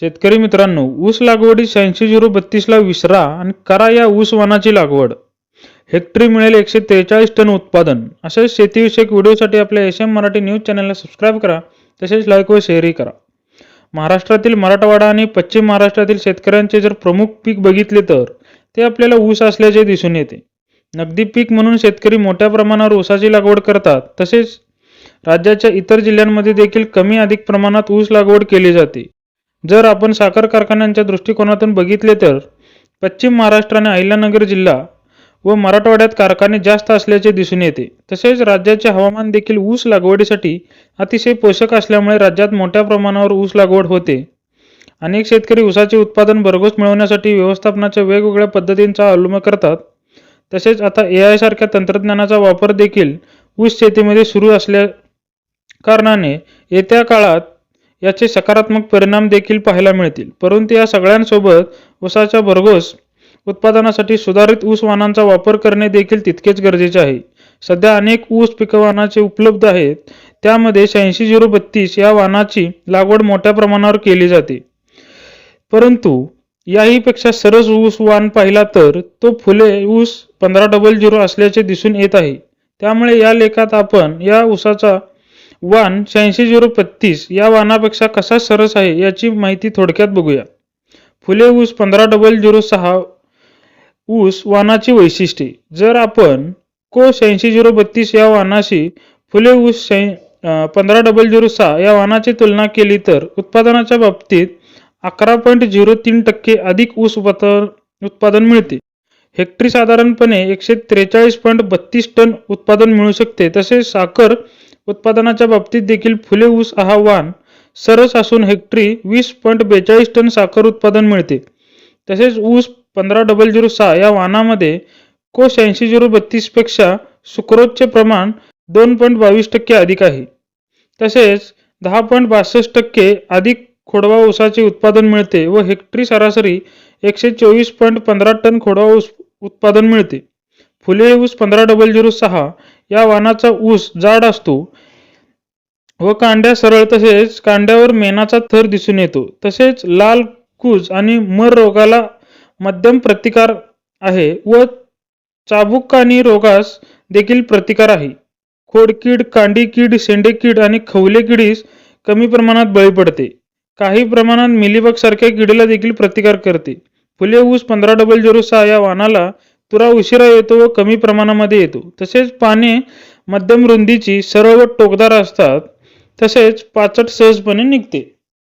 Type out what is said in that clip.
शेतकरी मित्रांनो, ऊस लागवडी 86-032 ला विसरा आणि करा या ऊस वाणाची लागवड. हेक्टरी मिळेल 143 टन उत्पादन. अशाच शेतीविषयक व्हिडिओसाठी आपल्या SM मराठी न्यूज चॅनलला सबस्क्राईब करा, तसेच लाईक व शेअरही करा. महाराष्ट्रातील मराठवाडा आणि पश्चिम महाराष्ट्रातील शेतकऱ्यांचे जर प्रमुख पीक बघितले तर ते आपल्याला ऊस असल्याचे दिसून येते. नगदी पीक म्हणून शेतकरी मोठ्या प्रमाणावर ऊसाची लागवड करतात. तसेच राज्याच्या इतर जिल्ह्यांमध्ये देखील कमी अधिक प्रमाणात ऊस लागवड केली जाते. जर आपण साखर कारखान्यांच्या दृष्टिकोनातून बघितले तर पश्चिम महाराष्ट्र आणि अहिल्यानगर जिल्हा व मराठवाड्यात कारखाने जास्त असल्याचे दिसून येते. तसेच राज्याचे हवामान देखील ऊस लागवडीसाठी अतिशय पोषक असल्यामुळे राज्यात मोठ्या प्रमाणावर ऊस लागवड होते. अनेक शेतकरी ऊसाचे उत्पादन भरघोस मिळवण्यासाठी व्यवस्थापनाच्या वेगवेगळ्या पद्धतींचा अवलंब करतात. तसेच आता AI सारख्या तंत्रज्ञानाचा वापर देखील ऊस शेतीमध्ये सुरू असल्या कारणाने येत्या काळात याचे सकारात्मक परिणाम देखील पाहायला मिळतील. परंतु या सगळ्यांसोबत ऊसाच्या भरघोस उत्पादनासाठी सुधारित ऊस वाणांचा वापर करणे देखील तितकेच गरजेचे आहे. सध्या अनेक ऊस पिकवानाचे उपलब्ध आहेत. त्यामध्ये 86-032 या वाणाची लागवड मोठ्या प्रमाणावर केली जाते. परंतु याहीपेक्षा सरस ऊस वाण पाहिला तर तो फुले ऊस 1500 असल्याचे दिसून येत आहे. त्यामुळे या लेखात आपण या ऊसाचा वाण 86-032 या वाणापेक्षा कसा सरस आहे याची माहिती थोडक्यात बघूया. फुले ऊस 150006 ऊस वाणाची वैशिष्ट्ये. जर आपण को 86-032 या वाणाशी फुले ऊस 150006 या वाणाची तुलना केली तर उत्पादनाच्या बाबतीत 11.03% अधिक ऊस उत्पादन मिळते. हेक्टरी साधारणपणे 143.32 टन उत्पादन मिळू शकते. तसेच साखर उत्पादनाच्या बाबतीत देखील फुले ऊस हा वाण सरस असून हेक्टरी 20.42 टन साखर उत्पादन मिळते. तसेच ऊस 150006 या वाणामध्ये को 86-032 पेक्षा सुक्रोजचे प्रमाण 2.22% अधिक आहे. तसेच 10.62% अधिक खोडवा ऊसाचे उत्पादन मिळते व हेक्टरी सरासरी 124.15 टन खोडवा ऊस उत्पादन मिळते. फुले ऊस 150006 या वाणाचा ऊस जाड असतो व कांड्या सरळ, तसेच कांड्यावर मेणाचा थर दिसून येतो. तसेच लाल कूज आणि मर रोगाला मध्यम प्रतिकार आहे व चाबुक आणि रोगास देखील प्रतिकार आहे. खोडकीड, कांडी कीड, शेंडेकीड आणि खवले किडीस कमी प्रमाणात बळी पडते. काही प्रमाणात मिलीबग सारख्या किडीला देखील प्रतिकार करते. फुले ऊस 150006 या वाणाला तुरा उशिरा येतो व कमी प्रमाणामध्ये येतो. तसेच पाने मध्यम रुंदीची, सरळ व टोकदार असतात. तसेच पाचट सहजपणे निघते.